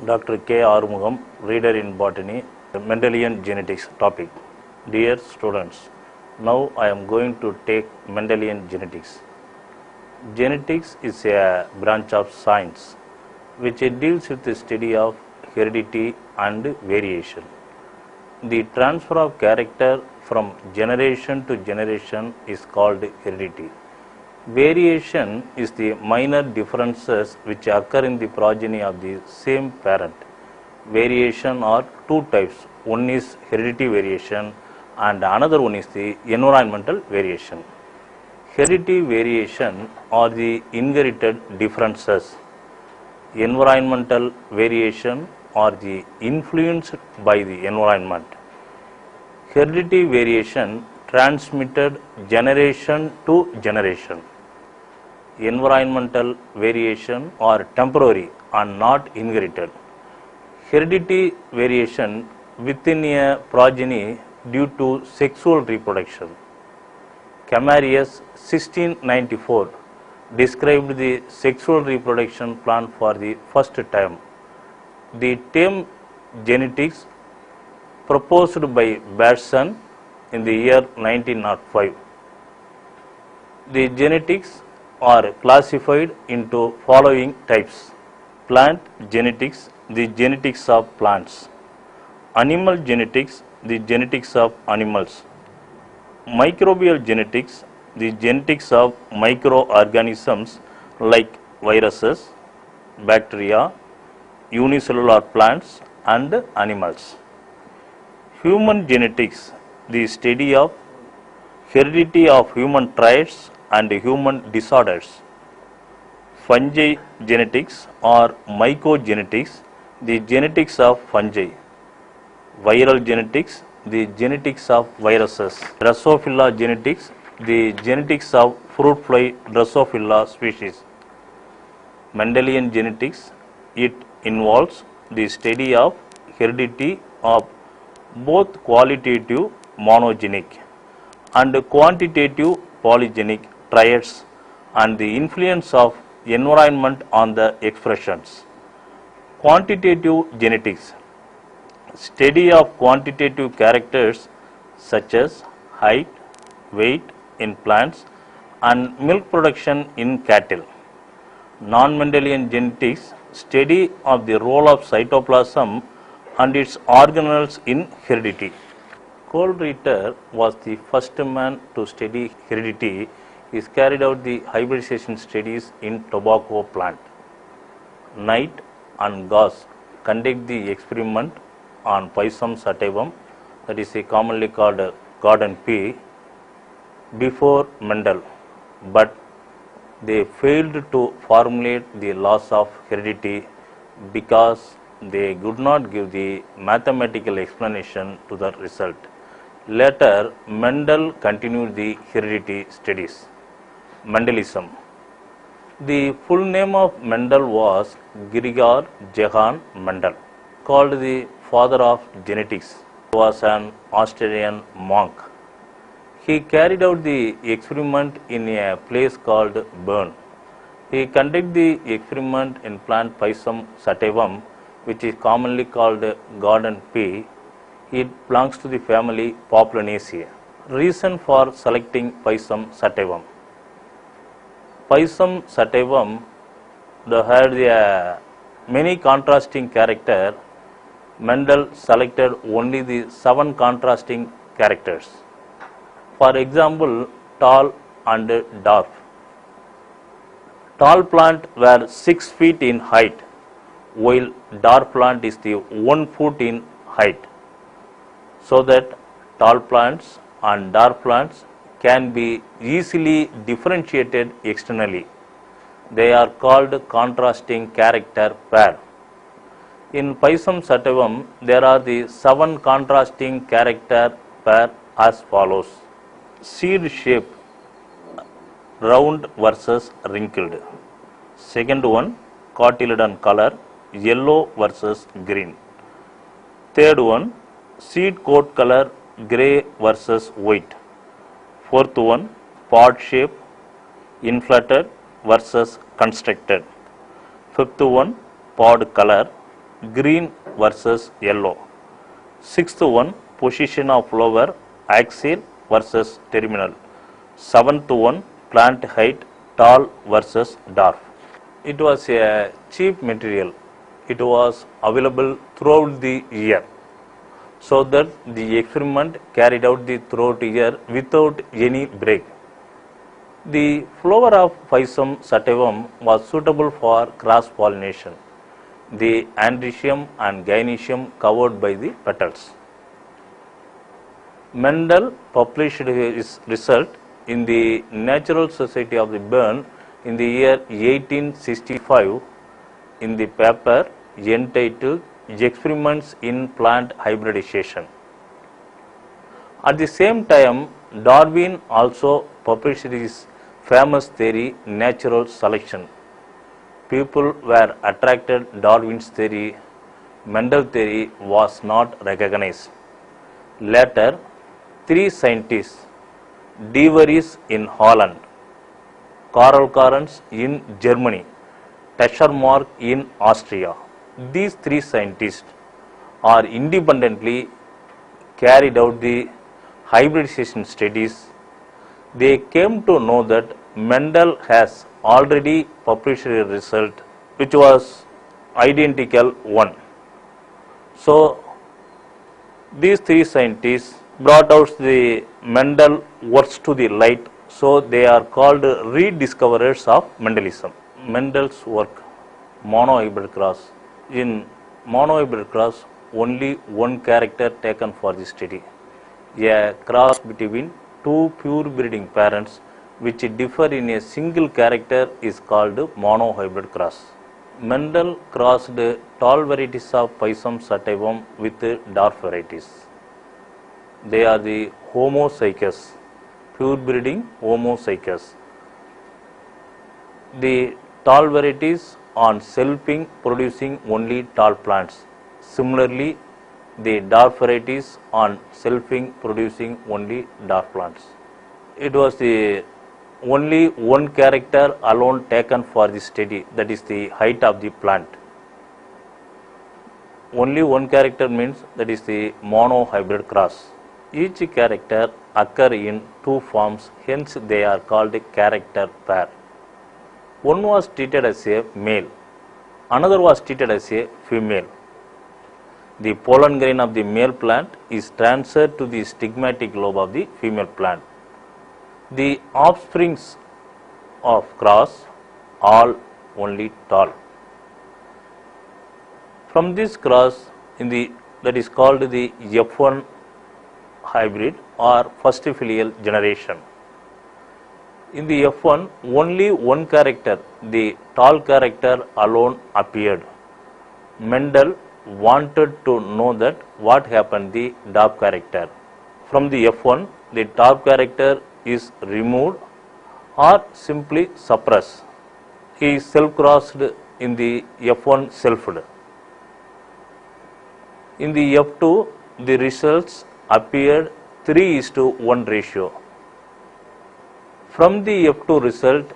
Dr. K. Arumugam, reader in botany, Mendelian genetics topic. Dear students, now I am going to take Mendelian genetics. Genetics is a branch of science which deals with the study of heredity and variation. The transfer of character from generation to generation is called heredity. Variation is the minor differences which occur in the progeny of the same parent. Variation are two types. One is heredity variation and another one is the environmental variation. Heredity variation are the inherited differences. Environmental variation are the influenced by the environment. Heredity variation transmitted generation to generation. Environmental variation are temporary and not inherited. Heredity variation within a progeny due to sexual reproduction. Camarius 1694 described the sexual reproduction plan for the first time. The term genetics proposed by Batson in the year 1905. The genetics are classified into following types: plant genetics, the genetics of plants; animal genetics, the genetics of animals; microbial genetics, the genetics of microorganisms like viruses, bacteria, unicellular plants and animals; human genetics, the study of heredity of human traits and human disorders; fungi genetics or mycogenetics, the genetics of fungi; viral genetics, the genetics of viruses; Drosophila genetics, the genetics of fruit fly Drosophila species. Mendelian genetics, it involves the study of heredity of both qualitative monogenic and quantitative polygenic traits and the influence of environment on the expressions. Quantitative genetics, study of quantitative characters such as height, weight in plants and milk production in cattle. Non-Mendelian genetics, study of the role of cytoplasm and its organelles in heredity. Kohlreuter was the first man to study heredity. He carried out the hybridization studies in tobacco plant. Knight and Gauss conduct the experiment on Pisum sativum, that is commonly called garden pea, before Mendel, but they failed to formulate the laws of heredity because they could not give the mathematical explanation to the result. Later, Mendel continued the heredity studies. Mendelism. The full name of Mendel was Gregor Johann Mendel, called the father of genetics. He was an Austrian monk. He carried out the experiment in a place called Bern. He conducted the experiment in plant Pisum sativum, which is commonly called garden pea. It belongs to the family Poplanaceae. Reason for selecting Pisum sativum. Pisum sativum, they had many contrasting character. Mendel selected only the 7 contrasting characters. For example, tall and dwarf. Tall plant were 6 feet in height, while dwarf plant is the 1 foot in height. So that tall plants and dwarf plants can be easily differentiated externally. They are called contrasting character pair. In Pisum sativum, there are the 7 contrasting character pair as follows: seed shape, round versus wrinkled. Second one, cotyledon color, yellow versus green. Third one, seed coat color, gray versus white. Fourth one, pod shape, inflated versus constricted. Fifth one, pod color, green versus yellow. Sixth one, position of flower, axial versus terminal. Seventh one, plant height, tall versus dwarf. It was a cheap material. It was available throughout the year, so that the experiment carried out throughout the year without any break. The flower of Physum sativum was suitable for cross pollination. The androecium and gynoecium covered by the petals. Mendel published his result in the Natural Society of the Bern in the year 1865 in the paper entitled Experiments in Plant Hybridization. At the same time, Darwin also published his famous theory, natural selection. People were attracted to Darwin's theory. Mendel's theory was not recognized. Later, three scientists, De Vries in Holland, Karl Correns in Germany, Teschermark in Austria. These three scientists are independently carried out the hybridization studies. They came to know that Mendel has already published a result which was identical one. So these three scientists brought out the Mendel works to the light, so they are called rediscoverers of Mendelism. Mendel's work, monohybrid cross. In monohybrid cross, only one character taken for the study. A cross between two pure breeding parents which differ in a single character is called monohybrid cross. Mendel crossed tall varieties of Physum sativum with dwarf varieties. They are the homozygous, pure breeding homozygous. The tall varieties on selfing producing only tall plants. Similarly, the dwarf varieties on selfing producing only dwarf plants. It was the only one character alone taken for the study, that is the height of the plant. Only one character means that is the monohybrid cross. Each character occur in two forms, hence they are called a character pair. One was treated as a male, another was treated as a female. The pollen grain of the male plant is transferred to the stigmatic lobe of the female plant. The offsprings of cross all only tall. From this cross, that is called the F1 hybrid or first filial generation. In the F1, only one character, the tall character alone appeared. Mendel wanted to know that what happened to the dwarf character. From the F1, the top character is removed or simply suppressed. He is self-crossed in the F1 selfed. In the F2, the results appeared 3:1 ratio. From the F2 result,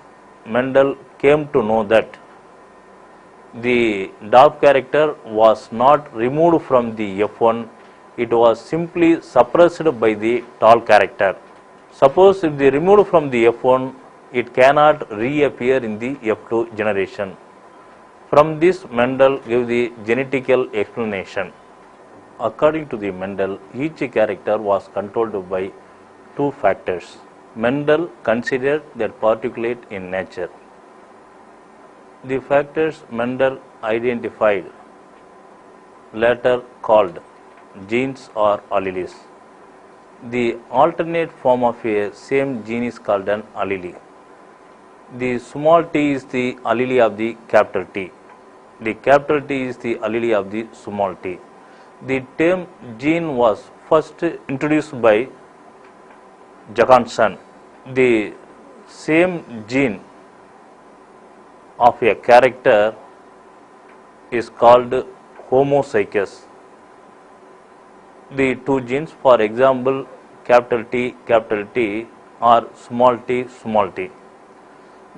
Mendel came to know that the dwarf character was not removed from the F1, it was simply suppressed by the tall character. Suppose if they removed from the F1, it cannot reappear in the F2 generation. From this, Mendel gave the genetical explanation. According to the Mendel, each character was controlled by two factors. Mendel considered that particulate in nature. The factors Mendel identified, later called genes or alleles. The alternate form of a same gene is called an allele. The small t is the allele of the capital T. The capital T is the allele of the small t. The term gene was first introduced by Jacobson. The same gene of a character is called homozygous. The two genes, for example, capital T or small t.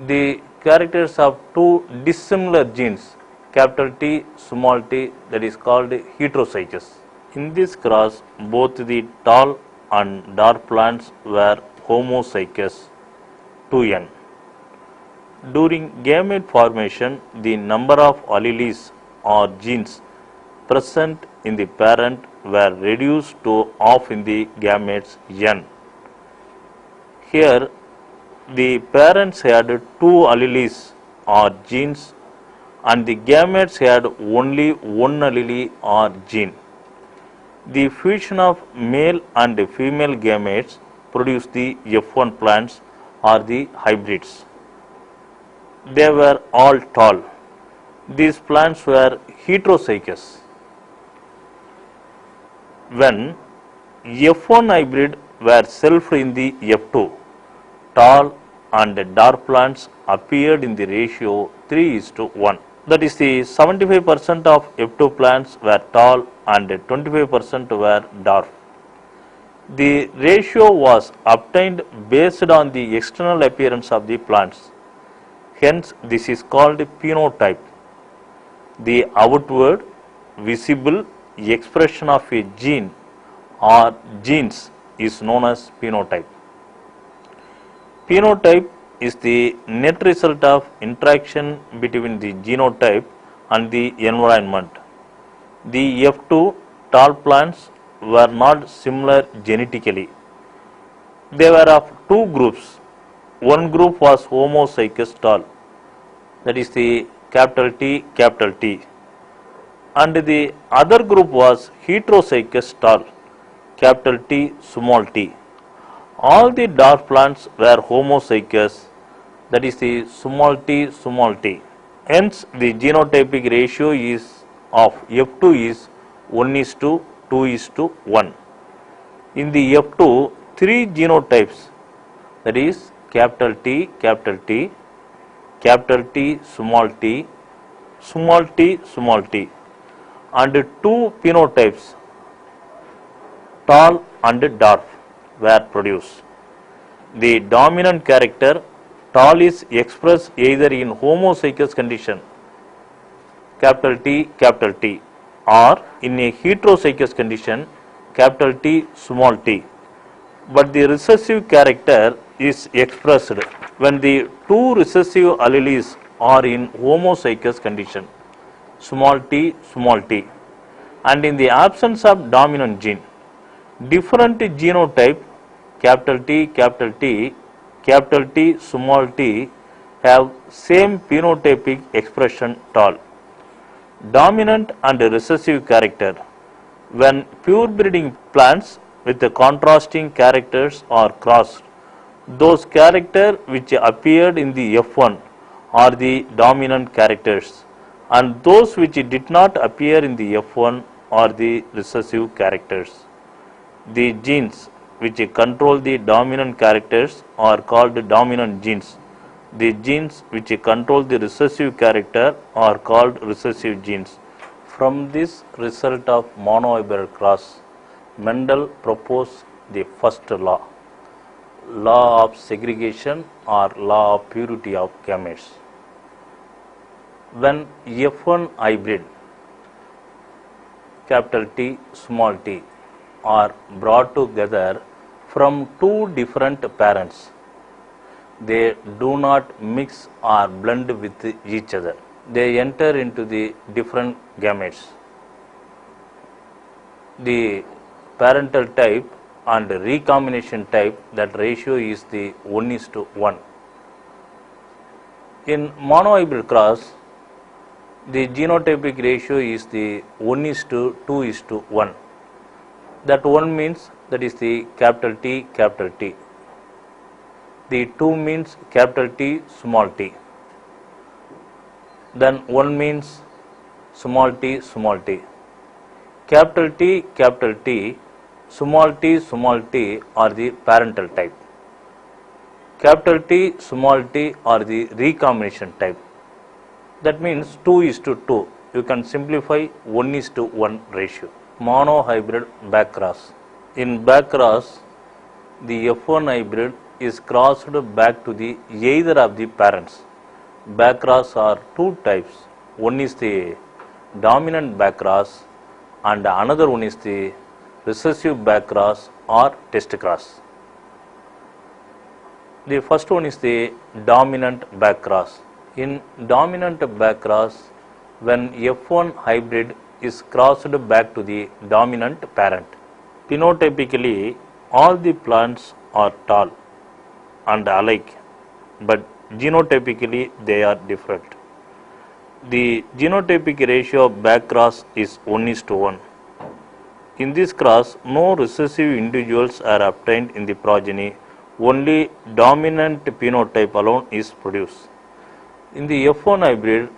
The characters of two dissimilar genes capital T, small t, that is called heterozygous. In this cross, both the tall and dark plants were homozygous 2n. During gamete formation, the number of alleles or genes present in the parent were reduced to half in the gametes n. Here, the parents had two alleles or genes and the gametes had only one allele or gene. The fusion of male and female gametes produced the F1 plants or the hybrids. They were all tall. These plants were heterozygous. When F1 hybrid were self in the F2, tall and dark plants appeared in the ratio 3:1. That is, the 75% of F2 plants were tall and 25% were dwarf. The ratio was obtained based on the external appearance of the plants. Hence, this is called phenotype. The outward, visible expression of a gene or genes is known as phenotype. Phenotype is the net result of interaction between the genotype and the environment. The F2 tall plants were not similar genetically. They were of two groups. One group was homozygous tall, that is the capital T, and the other group was heterozygous tall, capital T, small t. All the dwarf plants were homozygous, that is the small t. Hence, the genotypic ratio is of F2 is 1:2:1. In the F2, three genotypes, that is capital T, capital T, small t, and two phenotypes, tall and dwarf, were produced. The dominant character tall is expressed either in homozygous condition, capital T, or in a heterozygous condition, capital T, small t. But the recessive character is expressed when the two recessive alleles are in homozygous condition, small t, and in the absence of dominant gene. Different genotype, capital T, small t, have same phenotypic expression tall. Dominant and recessive character. When pure breeding plants with the contrasting characters are crossed, those characters which appeared in the F1 are the dominant characters, and those which did not appear in the F1 are the recessive characters. The genes which control the dominant characters are called dominant genes. The genes which control the recessive character are called recessive genes. From this result of monohybrid cross, Mendel proposed the first law of segregation or law of purity of gametes. When F1 hybrid, capital T, small t, are brought together from two different parents, they do not mix or blend with each other. They enter into the different gametes. The parental type and recombination type, that ratio is the 1:1. In monohybrid cross, the genotypic ratio is the 1:2:1. That 1 means that is the capital T. The 2 means capital T, small t. Then 1 means small t. Capital T, small t are the parental type. Capital T, small t are the recombination type. That means 2:2. You can simplify 1:1 ratio. Monohybrid backcross. In backcross, the F1 hybrid is crossed back to the either of the parents. Backcross are two types, One is the dominant backcross and another one is the recessive backcross or test cross. The first one is the dominant backcross. In dominant backcross, when F1 hybrid is crossed back to the dominant parent. Phenotypically, all the plants are tall and alike, but genotypically they are different. The genotypic ratio of backcross is 1:1. In this cross, no recessive individuals are obtained in the progeny, only dominant phenotype alone is produced. In the F1 hybrid,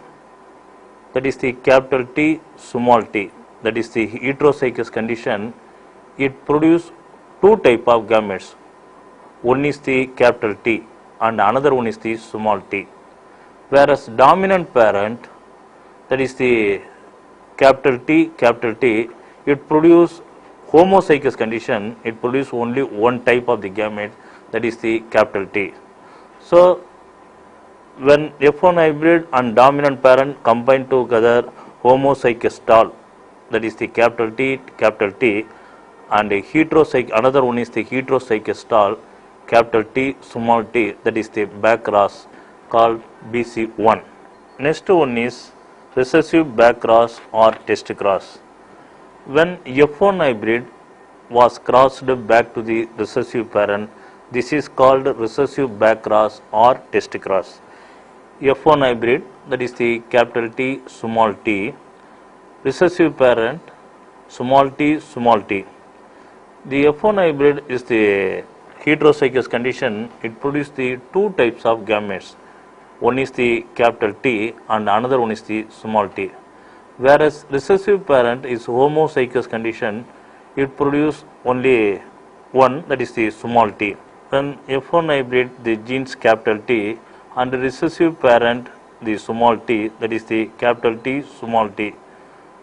that is the capital T, small t, that is the heterozygous condition, it produces two type of gametes. One is the capital T and another one is the small t. Whereas dominant parent, that is the capital T, it produces homozygous condition, it produces only one type of the gamete, that is the capital T. So, when F1 hybrid and dominant parent combine together homozygous tall, that is the capital T, and another one is the heterozygous tall, capital T, small t, that is the backcross called BC1. Next one is recessive backcross or test cross. When F1 hybrid was crossed back to the recessive parent, this is called recessive backcross or test cross. F1 hybrid, that is the capital T, small t, recessive parent, small t, The F1 hybrid is the heterozygous condition, it produces the two types of gametes. One is the capital T and another one is the small t. Whereas recessive parent is homozygous condition, it produces only one, that is the small t. When F1 hybrid, the genes capital T and recessive parent, the small t, that is the capital T, small t,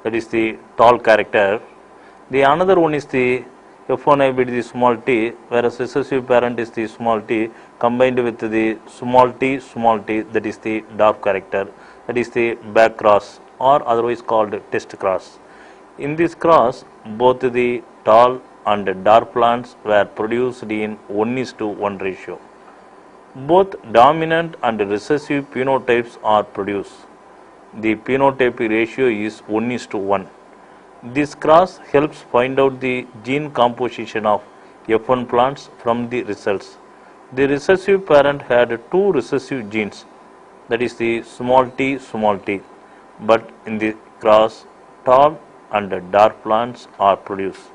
that is the tall character. The another one is the F1 hybrid is the small t, whereas recessive parent is the small t combined with the small t, that is the dwarf character, that is the back cross or otherwise called test cross. In this cross, both the tall and dwarf plants were produced in 1:1 ratio. Both dominant and recessive phenotypes are produced. The phenotypic ratio is 1:1. This cross helps find out the gene composition of F1 plants from the results. The recessive parent had two recessive genes, that is the small t, but in the cross, tall and dark plants are produced.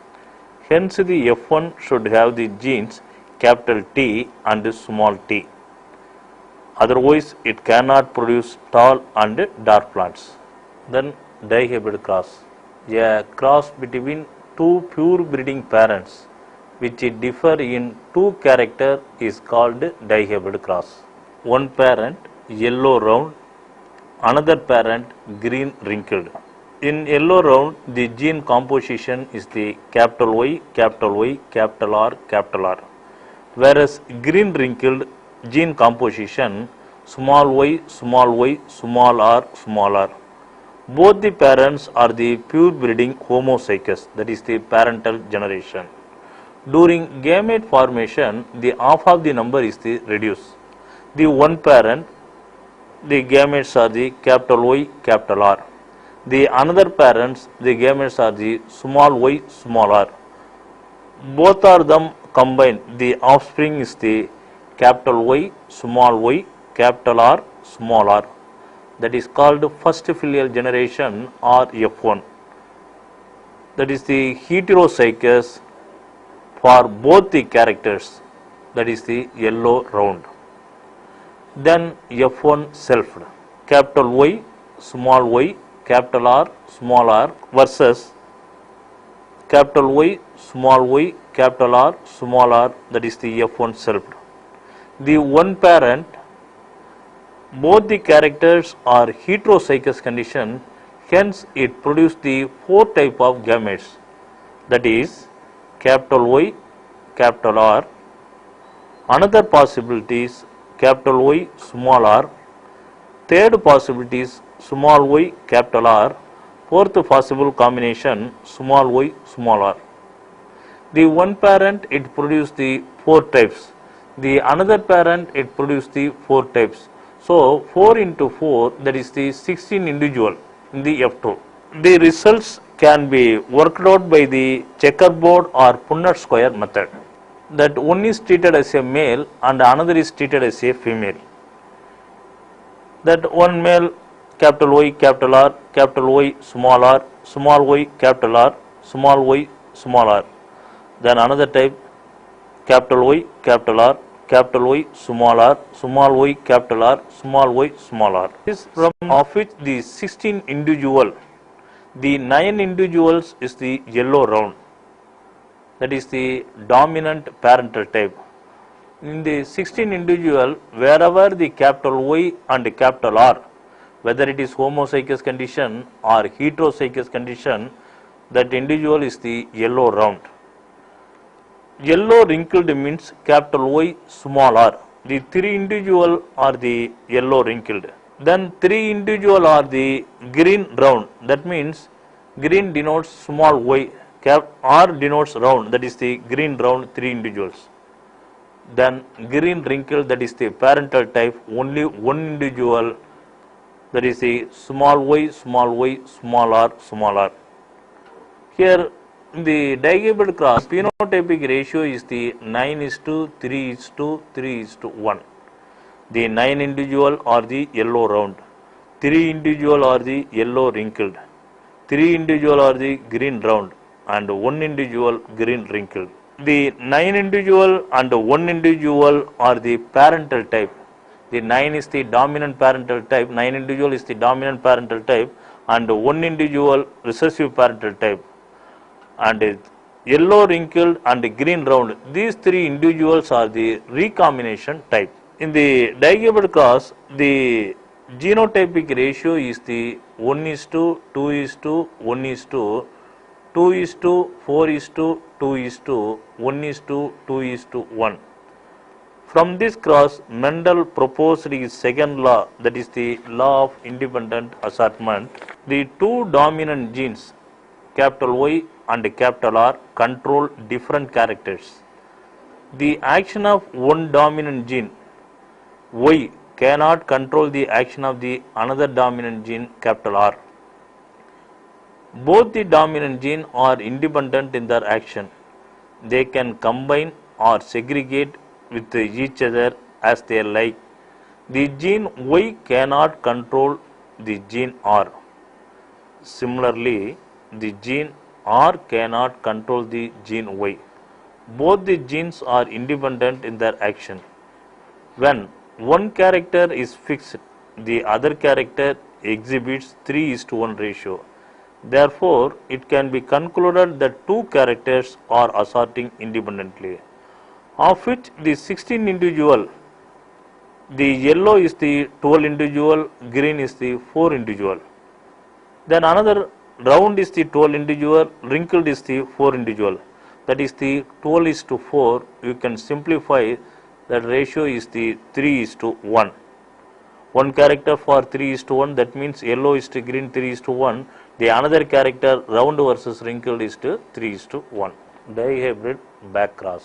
Hence, the F1 should have the genes capital T and small t. Otherwise, it cannot produce tall and dark plants. Then, dihybrid cross. A cross between two pure breeding parents which differ in two characters is called dihybrid cross. One parent yellow round, another parent green wrinkled. In yellow round, the gene composition is the capital Y, capital R. Whereas green wrinkled gene composition small y, small r. Both the parents are the pure breeding homozygous, that is the parental generation. During gamete formation, the half of the number is the reduced. The one parent, the gametes are the capital Y, capital R. The another parents, the gametes are the small y, small r. Both are them combined, the offspring is the capital Y, capital R, small r. That is called first filial generation or F1. That is the heterozygous for both the characters, that is the yellow round. Then F1 selfed, capital Y, capital R, small r versus capital Y, capital R, small r, that is the F1 selfed. The one parent, both the characters are heterozygous condition, hence it produced the four type of gametes, that is capital Y, capital R. Another possibility is capital Y, small r. Third possibility is small y, capital R. Fourth possible combination, small y, small r. The one parent, it produce the 4 types. The another parent, it produce the 4 types. So 4 into 4, that is the 16 individual in the F2. The results can be worked out by the checkerboard or Punnett square method. That one is treated as a male and another is treated as a female. That one male, capital Y, capital R, capital Y, small r, small y, capital R, small y, small r. Then another type, capital Y, capital R, capital Y, small r, small y, capital R, small y, small r. This from of which the 16 individual, the 9 individuals is the yellow round. That is the dominant parental type. In the 16 individual, wherever the capital Y and capital R, whether it is homozygous condition or heterozygous condition, that individual is the yellow round. Yellow wrinkled means capital Y, small r. The 3 individual are the yellow wrinkled. Then 3 individual are the green round. That means green denotes small y, R denotes round, that is the green round 3 individuals. Then green wrinkle, that is the parental type, only one individual, that is the small y, small r, small r. Here in the diagonal cross, phenotypic ratio is the 9:3:3:1. The 9 individual are the yellow round, 3 individual are the yellow wrinkled, 3 individual are the green round, and 1 individual green wrinkled. The 9 individual and 1 individual are the parental type. The 9 is the dominant parental type, 9 individual is the dominant parental type, and 1 individual recessive parental type. And yellow wrinkled and green round, these 3 individuals are the recombination type. In the diagonal cross, the genotypic ratio is the 1:2:2:1:4:2:1:2:1. From this cross, Mendel proposed his second law, that is the law of independent assortment. The 2 dominant genes, capital Y and capital R, control different characters. The action of one dominant gene, Y, cannot control the action of the another dominant gene, capital R. Both the dominant gene are independent in their action. They can combine or segregate with each other as they like. The gene Y cannot control the gene R. Similarly, the gene R cannot control the gene Y. Both the genes are independent in their action. When one character is fixed, the other character exhibits 3:1 ratio. Therefore, it can be concluded that 2 characters are assorting independently. Of which the 16 individual, the yellow is the 12 individual, green is the 4 individual. Then another round is the 12 individual, wrinkled is the 4 individual. That is the 12:4. You can simplify that ratio is the 3:1. One character for 3:1, that means yellow is to green 3:1. The another character round versus wrinkled is to 3:1. Dihybrid backcross.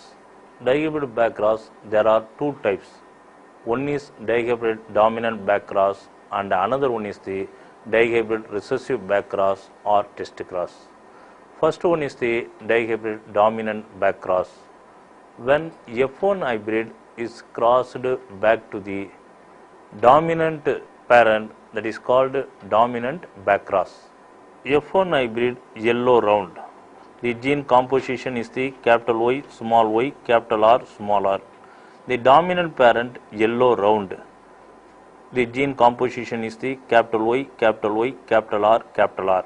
Dihybrid backcross, there are 2 types. One is dihybrid dominant backcross and another one is the dihybrid recessive backcross or test cross. First one is the dihybrid dominant backcross. When F1 hybrid is crossed back to the dominant parent, that is called dominant backcross. F1 hybrid yellow round. The gene composition is the capital Y, capital R, small r. The dominant parent yellow round. The gene composition is the capital Y, capital R, capital R.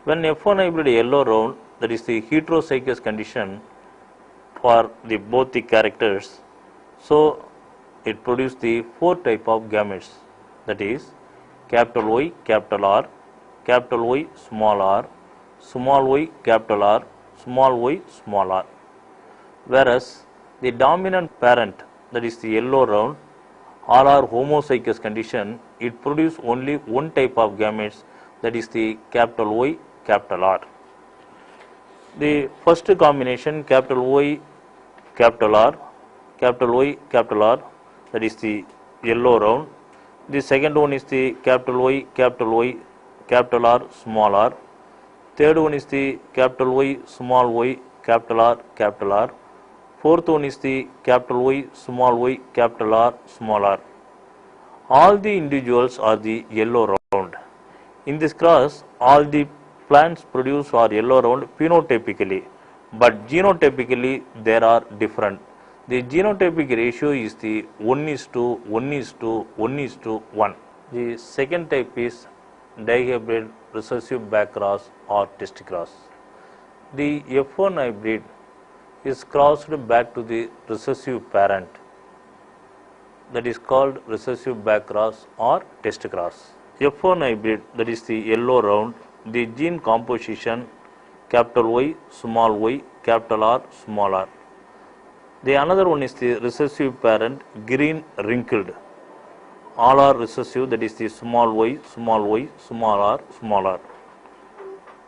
When F1 hybrid yellow round, that is the heterozygous condition for the both the characters, so it produces the 4 type of gametes, that is capital Y, capital R, capital Y, small r, small y, capital R, small y, small r. Whereas the dominant parent, that is the yellow round, or are homozygous condition, it produces only one type of gametes, that is the capital Y, capital R. The first combination capital Y, capital R, capital Y, capital R, that is the yellow round. The second one is the capital Y, capital R, small r. Third one is the capital Y, small y, capital R, capital R. Fourth one is the capital Y, capital R, small r. All the individuals are the yellow round. In this cross, all the plants produced are yellow round phenotypically, but genotypically there are different. The genotypic ratio is the 1:1:1:1. The second type is dihybrid recessive backcross or test cross. The F1 hybrid is crossed back to the recessive parent, that is called recessive backcross or test cross. F1 hybrid, that is the yellow round, the gene composition capital Y, capital R, small r. The another one is the recessive parent, green wrinkled. All are recessive, that is the small y, small r, small r.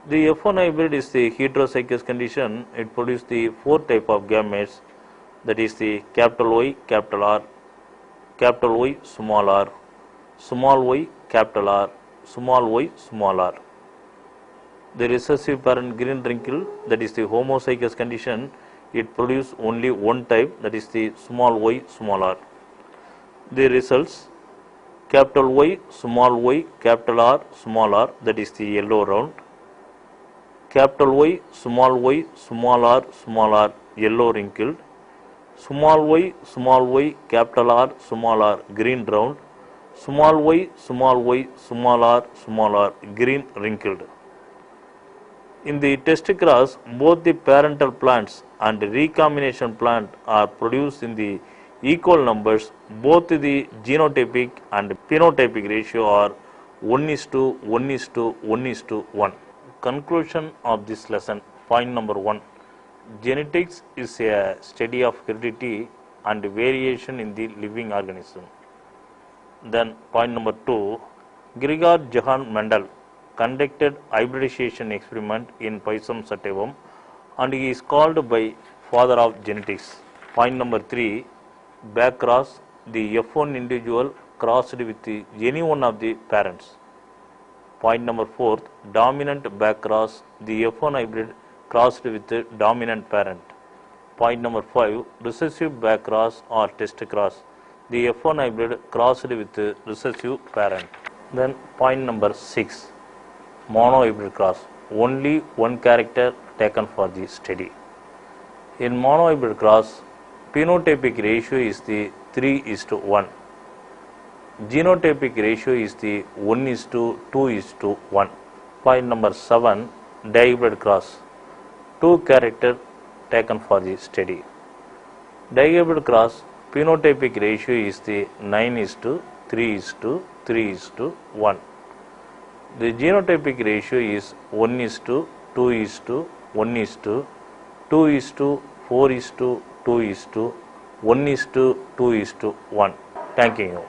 The F1 hybrid is the heterozygous condition. It produces the four type of gametes, that is the capital Y, capital R, capital Y, small r, small y, capital R, small y, small r. The recessive parent green wrinkle, that is the homozygous condition, it produces only one type, that is the small y, small r. The results capital Y, capital R, small r, that is the yellow round. Capital Y, small r, yellow wrinkled. Small y, capital R, small r, green round. Small y, small r, green wrinkled. In the test cross, both the parental plants and recombination plant are produced in the equal numbers. Both the genotypic and phenotypic ratio are 1:1:1:1. Conclusion of this lesson. Point number 1. Genetics is a study of heredity and variation in the living organism. Then point number 2. Gregor Johann Mendel conducted hybridization experiment in Possum sativum and he is called by father of genetics. Point number 3. Backcross, the F1 individual crossed with any one of the parents. Point number 4. Dominant backcross, the F1 hybrid crossed with the dominant parent. Point number 5. Recessive backcross or test cross, the F1 hybrid crossed with the recessive parent. Then point number 6. Monohybrid cross, only one character taken for the study. In monohybrid cross, phenotypic ratio is the 3:1. Genotypic ratio is the 1:2:1. Point number 7. Dihybrid cross, two character taken for the study. Dihybrid cross, phenotypic ratio is the 9:3:3:1. The genotypic ratio is 1:2:1:2:4:2:1:2:1. Thank you.